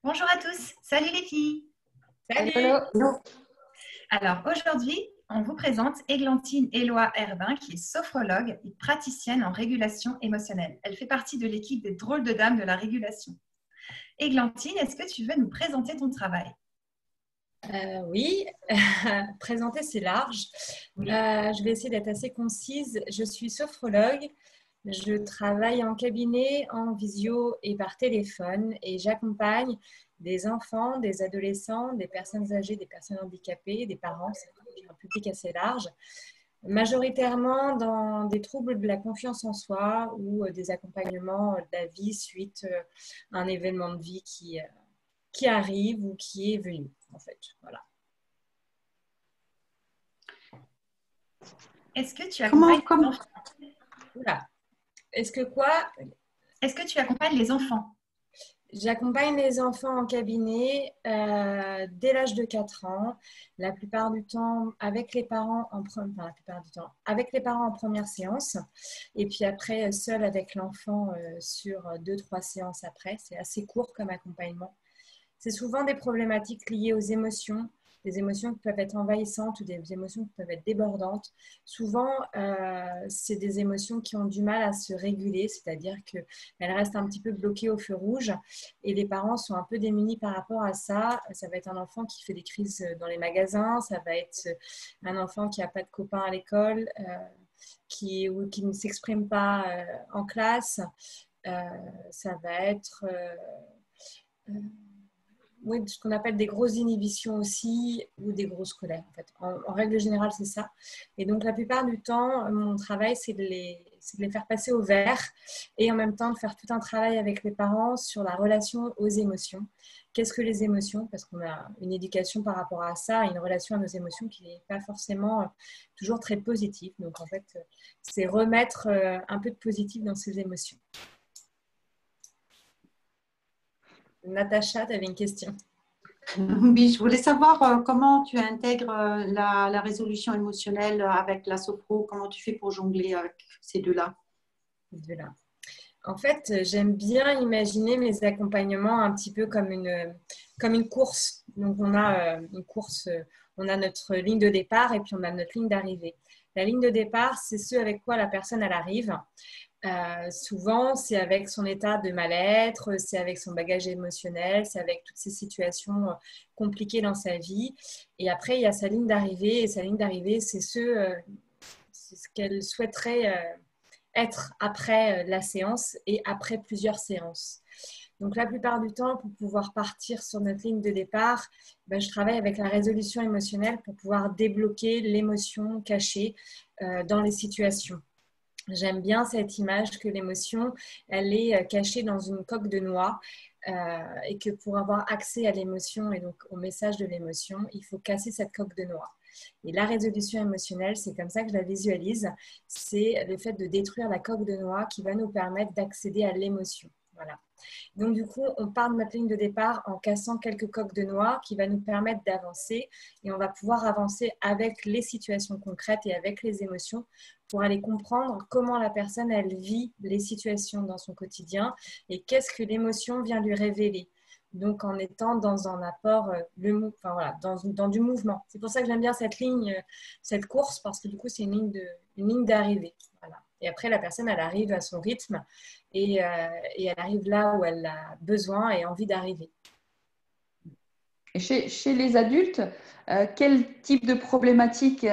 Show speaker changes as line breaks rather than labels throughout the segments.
Bonjour à tous, salut les filles.
Salut!
Hello.
Alors aujourd'hui, on vous présente Églantine Éloi Herbin qui est sophrologue et praticienne en régulation émotionnelle. Elle fait partie de l'équipe des drôles de dames de la régulation. Églantine, est-ce que tu veux nous présenter ton travail?
Oui, présenter c'est large.
Oui.
Je vais essayer d'être assez concise. Je suis sophrologue. Je travaille en cabinet, en visio et par téléphone et j'accompagne des enfants, des adolescents, des personnes âgées, des personnes handicapées, des parents, c'est un public assez large, majoritairement dans des troubles de la confiance en soi ou des accompagnements de la vie suite à un événement de vie qui arrive ou qui est venu, en fait. Voilà.
Est-ce que tu accompagnes les enfants?
Oula. Est-ce que quoi?
Est-ce que tu accompagnes les enfants?
J'accompagne les enfants en cabinet dès l'âge de 4 ans, la plupart du temps avec les parents avec les parents en première séance et puis après seul avec l'enfant sur 2-3 séances après. C'est assez court comme accompagnement. C'est souvent des problématiques liées aux émotions, des émotions qui peuvent être envahissantes ou des émotions qui peuvent être débordantes. Souvent, c'est des émotions qui ont du mal à se réguler, c'est-à-dire qu'elles restent un petit peu bloquées au feu rouge et les parents sont un peu démunis par rapport à ça. Ça va être un enfant qui fait des crises dans les magasins, ça va être un enfant qui n'a pas de copains à l'école, qui ne s'exprime pas en classe. Ça va être... oui, ce qu'on appelle des grosses inhibitions aussi ou des grosses colères. En fait. En règle générale, c'est ça. Et donc, la plupart du temps, mon travail, c'est de les faire passer au vert et en même temps de faire tout un travail avec les parents sur la relation aux émotions. Qu'est-ce que les émotions? Parce qu'on a une éducation par rapport à ça, une relation à nos émotions qui n'est pas forcément toujours très positive. Donc, en fait, c'est remettre un peu de positif dans ces émotions. Natacha, tu avais une question.
Oui, je voulais savoir comment tu intègres la résolution émotionnelle avec la sophro, comment tu fais pour jongler avec ces deux-là?
Voilà. En fait, j'aime bien imaginer mes accompagnements un petit peu comme une course. Donc, on a une course, on a notre ligne de départ et puis on a notre ligne d'arrivée. La ligne de départ, c'est ce avec quoi la personne elle arrive. Souvent, c'est avec son état de mal-être, c'est avec son bagage émotionnel, c'est avec toutes ces situations compliquées dans sa vie. Et après, il y a sa ligne d'arrivée. Et sa ligne d'arrivée, c'est ce qu'elle souhaiterait être après la séance et après plusieurs séances. Donc, la plupart du temps, pour pouvoir partir sur notre ligne de départ, je travaille avec la résolution émotionnelle pour pouvoir débloquer l'émotion cachée dans les situations. J'aime bien cette image que l'émotion, elle est cachée dans une coque de noix et que pour avoir accès à l'émotion et donc au message de l'émotion, il faut casser cette coque de noix. Et la résolution émotionnelle, c'est comme ça que je la visualise, c'est le fait de détruire la coque de noix qui va nous permettre d'accéder à l'émotion. Voilà. Donc, du coup, on part de notre ligne de départ en cassant quelques coques de noix qui va nous permettre d'avancer et on va pouvoir avancer avec les situations concrètes et avec les émotions pour aller comprendre comment la personne, elle vit les situations dans son quotidien et qu'est-ce que l'émotion vient lui révéler. Donc, en étant dans un apport, dans du mouvement. C'est pour ça que j'aime bien cette ligne, cette course, parce que du coup, c'est une ligne d'arrivée. Voilà. Et après, la personne, elle arrive à son rythme et elle arrive là où elle a besoin et envie d'arriver.
Et chez les adultes, avec quel type de problématiques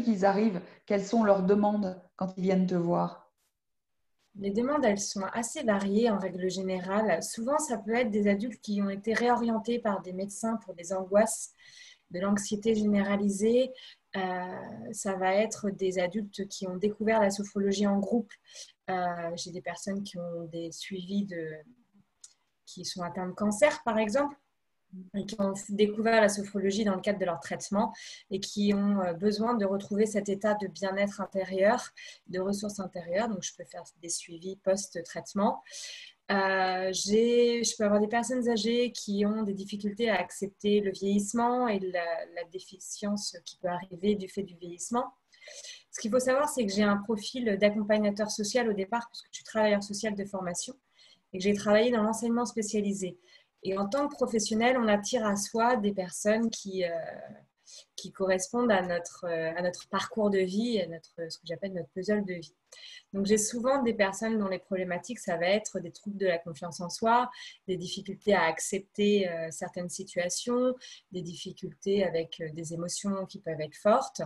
ils arrivent? Quelles sont leurs demandes quand ils viennent te voir?
Les demandes, elles sont assez variées en règle générale. Souvent, ça peut être des adultes qui ont été réorientés par des médecins pour des angoisses, de l'anxiété généralisée. Ça va être des adultes qui ont découvert la sophrologie en groupe. J'ai des personnes qui ont des suivis qui sont atteints de cancer, par exemple, et qui ont découvert la sophrologie dans le cadre de leur traitement et qui ont besoin de retrouver cet état de bien-être intérieur, de ressources intérieures. Donc, je peux faire des suivis post-traitement. Je peux avoir des personnes âgées qui ont des difficultés à accepter le vieillissement et la déficience qui peut arriver du fait du vieillissement. Ce qu'il faut savoir, c'est que j'ai un profil d'accompagnateur social au départ, puisque je suis travailleur social de formation et que j'ai travaillé dans l'enseignement spécialisé. Et en tant que professionnel, on attire à soi des personnes qui correspondent à notre parcours de vie, à ce que j'appelle notre puzzle de vie. Donc, j'ai souvent des personnes dont les problématiques, ça va être des troubles de la confiance en soi, des difficultés à accepter certaines situations, des difficultés avec des émotions qui peuvent être fortes.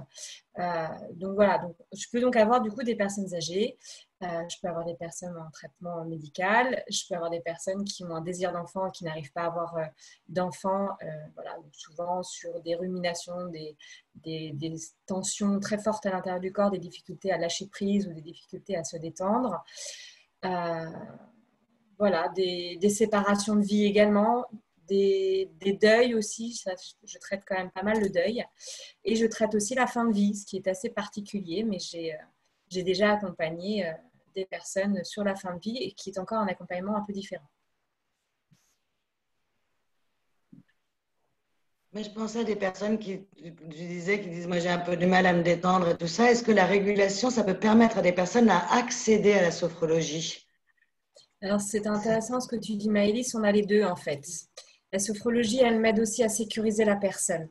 Donc, voilà. Donc, je peux donc avoir du coup des personnes âgées. Je peux avoir des personnes en traitement médical. Je peux avoir des personnes qui ont un désir d'enfant et qui n'arrivent pas à avoir d'enfant. Voilà, donc souvent sur des ruminations, des tensions très fortes à l'intérieur du corps, des difficultés à lâcher prise ou des difficultés à se détendre. Voilà, des séparations de vie également, des deuils aussi. Ça, je traite quand même pas mal le deuil. Et je traite aussi la fin de vie, ce qui est assez particulier, mais j'ai déjà accompagné des personnes sur la fin de vie et qui est encore un accompagnement un peu différent.
Mais je pensais à des personnes qui disent, moi j'ai un peu du mal à me détendre et tout ça. Est-ce que la régulation, ça peut permettre à des personnes à accéder à la sophrologie?
Alors, c'est intéressant ce que tu dis, Maëlys, on a les deux en fait. La sophrologie, elle m'aide aussi à sécuriser la personne.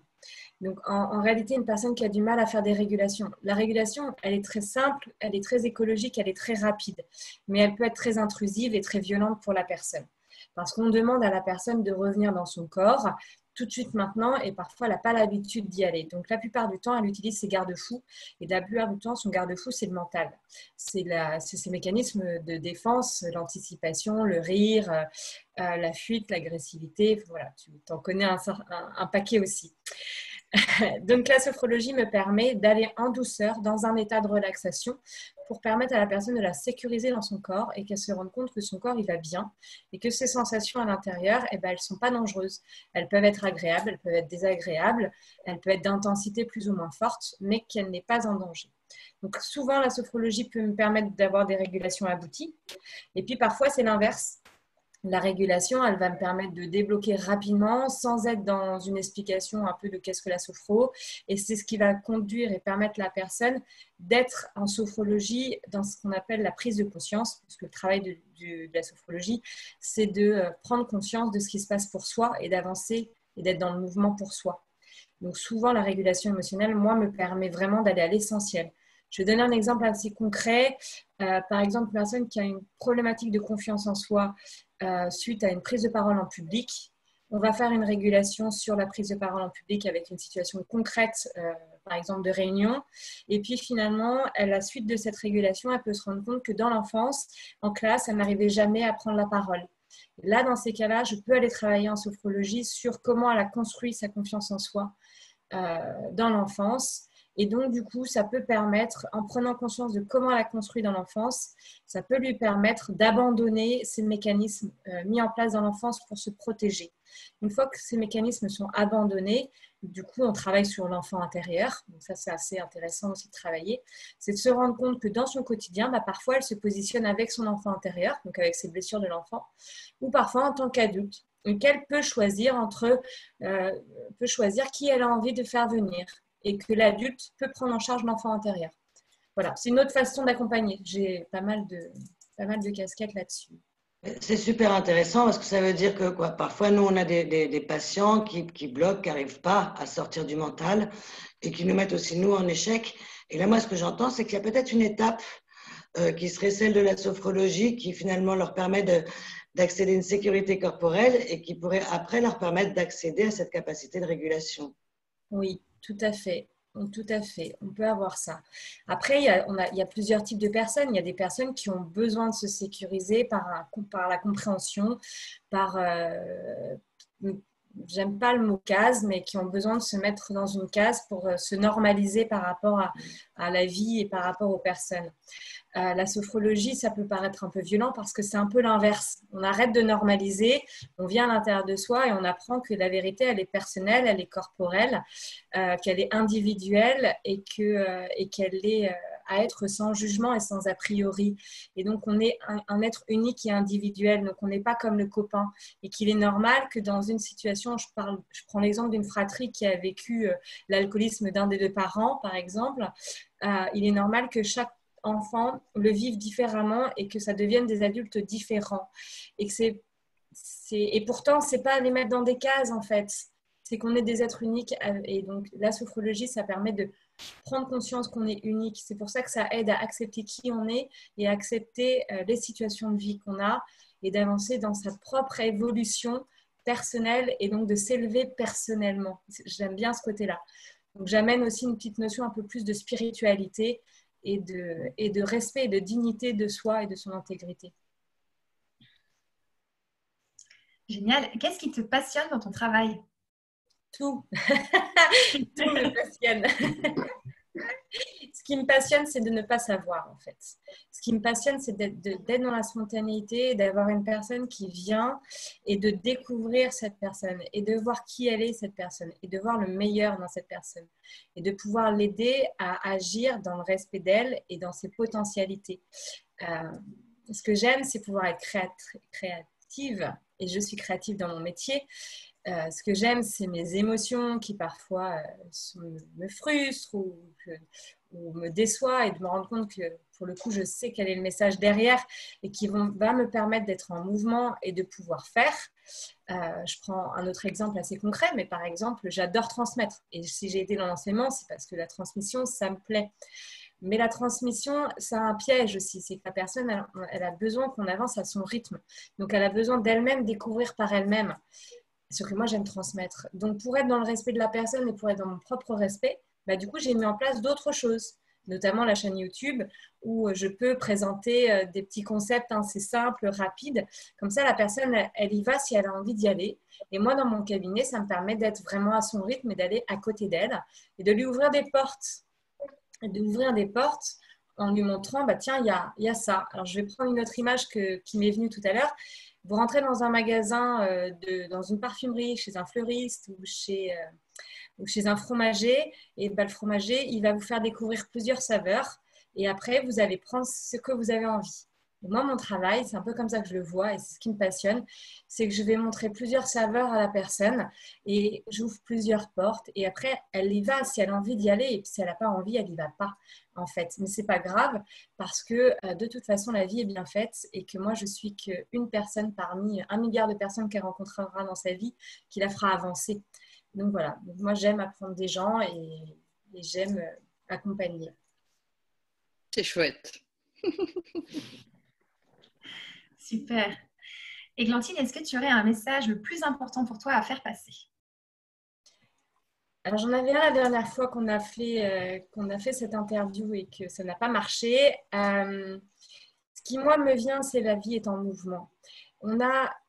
Donc, en réalité, une personne qui a du mal à faire des régulations. La régulation, elle est très simple, elle est très écologique, elle est très rapide. Mais elle peut être très intrusive et très violente pour la personne. Parce qu'on demande à la personne de revenir dans son corps tout de suite maintenant et parfois elle n'a pas l'habitude d'y aller. Donc, la plupart du temps, elle utilise ses garde-fous. Et la plupart du temps, son garde-fou, c'est le mental. C'est ces mécanismes de défense, l'anticipation, le rire, la fuite, l'agressivité. Voilà, tu en connais un paquet aussi. Donc, la sophrologie me permet d'aller en douceur dans un état de relaxation pour permettre à la personne de la sécuriser dans son corps et qu'elle se rende compte que son corps, il va bien et que ses sensations à l'intérieur, elles ne sont pas dangereuses. Elles peuvent être agréables, elles peuvent être désagréables, elles peuvent être d'intensité plus ou moins forte, mais qu'elle n'est pas en danger. Donc, souvent, la sophrologie peut me permettre d'avoir des régulations abouties. Et puis, parfois, c'est l'inverse. La régulation, elle va me permettre de débloquer rapidement sans être dans une explication un peu de qu'est-ce que la sophro. Et c'est ce qui va conduire et permettre à la personne d'être en sophrologie dans ce qu'on appelle la prise de conscience. Parce que le travail de la sophrologie, c'est de prendre conscience de ce qui se passe pour soi et d'avancer et d'être dans le mouvement pour soi. Donc souvent, la régulation émotionnelle, moi, me permet vraiment d'aller à l'essentiel. Je vais donner un exemple assez concret. Par exemple, une personne qui a une problématique de confiance en soi suite à une prise de parole en public. On va faire une régulation sur la prise de parole en public avec une situation concrète, par exemple de réunion. Et puis finalement, à la suite de cette régulation, elle peut se rendre compte que dans l'enfance, en classe, elle n'arrivait jamais à prendre la parole. Là, dans ces cas-là, je peux aller travailler en sophrologie sur comment elle a construit sa confiance en soi dans l'enfance. Et donc, du coup, ça peut permettre, en prenant conscience de comment elle a construit dans l'enfance, ça peut lui permettre d'abandonner ces mécanismes mis en place dans l'enfance pour se protéger. Une fois que ces mécanismes sont abandonnés, du coup, on travaille sur l'enfant intérieur. Donc ça, c'est assez intéressant aussi de travailler. C'est de se rendre compte que dans son quotidien, parfois, elle se positionne avec son enfant intérieur, donc avec ses blessures de l'enfant, ou parfois en tant qu'adulte. Donc, elle peut choisir qui elle a envie de faire venir et que l'adulte peut prendre en charge l'enfant intérieur. Voilà, c'est une autre façon d'accompagner. J'ai pas mal de casquettes là-dessus.
C'est super intéressant parce que ça veut dire que parfois, nous, on a des patients qui bloquent, qui n'arrivent pas à sortir du mental et qui nous mettent aussi, nous, en échec. Et là, moi, ce que j'entends, c'est qu'il y a peut-être une étape qui serait celle de la sophrologie qui, finalement, leur permet d'accéder à une sécurité corporelle et qui pourrait, après, leur permettre d'accéder à cette capacité de régulation.
Oui, tout à fait. Tout à fait, on peut avoir ça. Après, il y a plusieurs types de personnes. Il y a des personnes qui ont besoin de se sécuriser par la compréhension, j'aime pas le mot case, mais qui ont besoin de se mettre dans une case pour se normaliser par rapport à la vie et par rapport aux personnes. La sophrologie, ça peut paraître un peu violent parce que c'est un peu l'inverse. On arrête de normaliser, on vient à l'intérieur de soi et on apprend que la vérité, elle est personnelle, elle est corporelle, qu'elle est individuelle et qu'elle est à être sans jugement et sans a priori. Et donc, on est un être unique et individuel. Donc, on n'est pas comme le copain. Et qu'il est normal que dans une situation, je prends l'exemple d'une fratrie qui a vécu l'alcoolisme d'un des deux parents, par exemple. Il est normal que chaque enfant le vive différemment et que ça devienne des adultes différents. Et que c'est Et pourtant, c'est pas les mettre dans des cases, en fait. C'est qu'on est des êtres uniques. Et donc, la sophrologie, ça permet de prendre conscience qu'on est unique. C'est pour ça que ça aide à accepter qui on est et à accepter les situations de vie qu'on a et d'avancer dans sa propre évolution personnelle et donc de s'élever personnellement. J'aime bien ce côté-là. Donc, j'amène aussi une petite notion un peu plus de spiritualité et de respect et de dignité de soi et de son intégrité.
Génial. Qu'est-ce qui te passionne dans ton travail?
Tout. Tout me passionne. Ce qui me passionne, c'est de ne pas savoir, en fait. Ce qui me passionne, c'est d'être dans la spontanéité, d'avoir une personne qui vient et de découvrir cette personne et de voir qui elle est, cette personne, et de voir le meilleur dans cette personne et de pouvoir l'aider à agir dans le respect d'elle et dans ses potentialités. Ce que j'aime, c'est pouvoir être créative, et je suis créative dans mon métier. Ce que j'aime, c'est mes émotions qui parfois me frustrent ou me déçoivent et de me rendre compte que pour le coup, je sais quel est le message derrière et qui va me permettre d'être en mouvement et de pouvoir faire. Je prends un autre exemple assez concret, mais par exemple, j'adore transmettre. Et si j'ai été dans l'enseignement, c'est parce que la transmission, ça me plaît. Mais la transmission, ça a un piège aussi. C'est que la personne, elle a besoin qu'on avance à son rythme. Donc, elle a besoin d'elle-même découvrir par elle-même. Ce que moi, j'aime transmettre. Donc, pour être dans le respect de la personne et pour être dans mon propre respect, du coup, j'ai mis en place d'autres choses, notamment la chaîne YouTube où je peux présenter des petits concepts assez simples, rapides. Comme ça, la personne, elle y va si elle a envie d'y aller. Et moi, dans mon cabinet, ça me permet d'être vraiment à son rythme et d'aller à côté d'elle et de lui ouvrir des portes. En lui montrant, tiens, il y a ça. Alors, je vais prendre une autre image qui m'est venue tout à l'heure. Vous rentrez dans un magasin, dans une parfumerie, chez un fleuriste ou chez un fromager, et le fromager, il va vous faire découvrir plusieurs saveurs et après, vous allez prendre ce que vous avez envie. Et moi, mon travail, c'est un peu comme ça que je le vois et c'est ce qui me passionne, c'est que je vais montrer plusieurs saveurs à la personne et j'ouvre plusieurs portes et après, elle y va si elle a envie d'y aller et si elle n'a pas envie, elle n'y va pas en fait. Mais ce n'est pas grave parce que de toute façon, la vie est bien faite et que moi, je suis qu'une personne parmi 1 milliard de personnes qu'elle rencontrera dans sa vie qui la fera avancer. Donc voilà, donc, moi, j'aime apprendre des gens et j'aime accompagner.
C'est chouette.
Super. Églantine, est-ce que tu aurais un message le plus important pour toi à faire passer?
Alors, j'en avais un la dernière fois qu'on a fait cette interview et que ça n'a pas marché. Ce qui, moi, me vient, c'est la vie est en mouvement.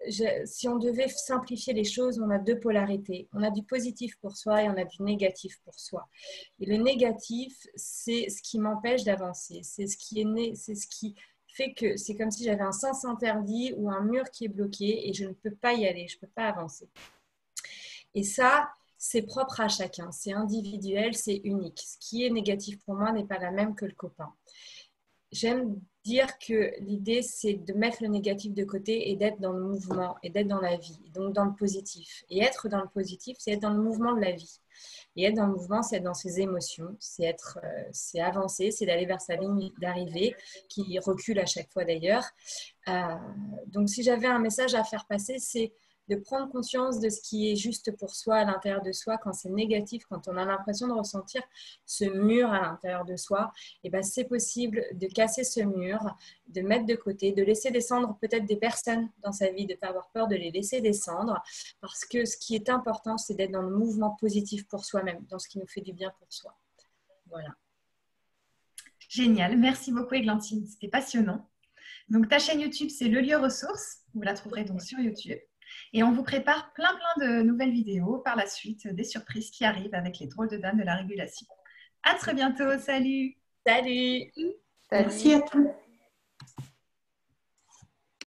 Si on devait simplifier les choses, on a 2 polarités. On a du positif pour soi et on a du négatif pour soi. Et le négatif, c'est ce qui m'empêche d'avancer. C'est ce qui fait que c'est comme si j'avais un sens interdit ou un mur qui est bloqué et je ne peux pas y aller, je ne peux pas avancer. Et ça, c'est propre à chacun, c'est individuel, c'est unique. Ce qui est négatif pour moi n'est pas la même que le copain. J'aime dire que l'idée, c'est de mettre le négatif de côté et d'être dans le mouvement et d'être dans la vie, donc dans le positif. Et être dans le positif, c'est être dans le mouvement de la vie. Et être dans le mouvement, c'est être dans ses émotions, c'est avancer, c'est d'aller vers sa ligne d'arrivée, qui recule à chaque fois d'ailleurs. Donc, si j'avais un message à faire passer, c'est de prendre conscience de ce qui est juste pour soi à l'intérieur de soi quand c'est négatif, quand on a l'impression de ressentir ce mur à l'intérieur de soi, et c'est possible de casser ce mur, de mettre de côté, de laisser descendre peut-être des personnes dans sa vie, de ne pas avoir peur de les laisser descendre, parce que ce qui est important, c'est d'être dans le mouvement positif pour soi-même, dans ce qui nous fait du bien pour soi. Voilà.
Génial, merci beaucoup Églantine, c'était passionnant. Donc ta chaîne YouTube, c'est Le Lieu Ressources, vous la trouverez donc sur YouTube. Et on vous prépare plein de nouvelles vidéos par la suite, des surprises qui arrivent avec les drôles de dames de la régulation. À très bientôt, salut!
Salut!
Merci à tous.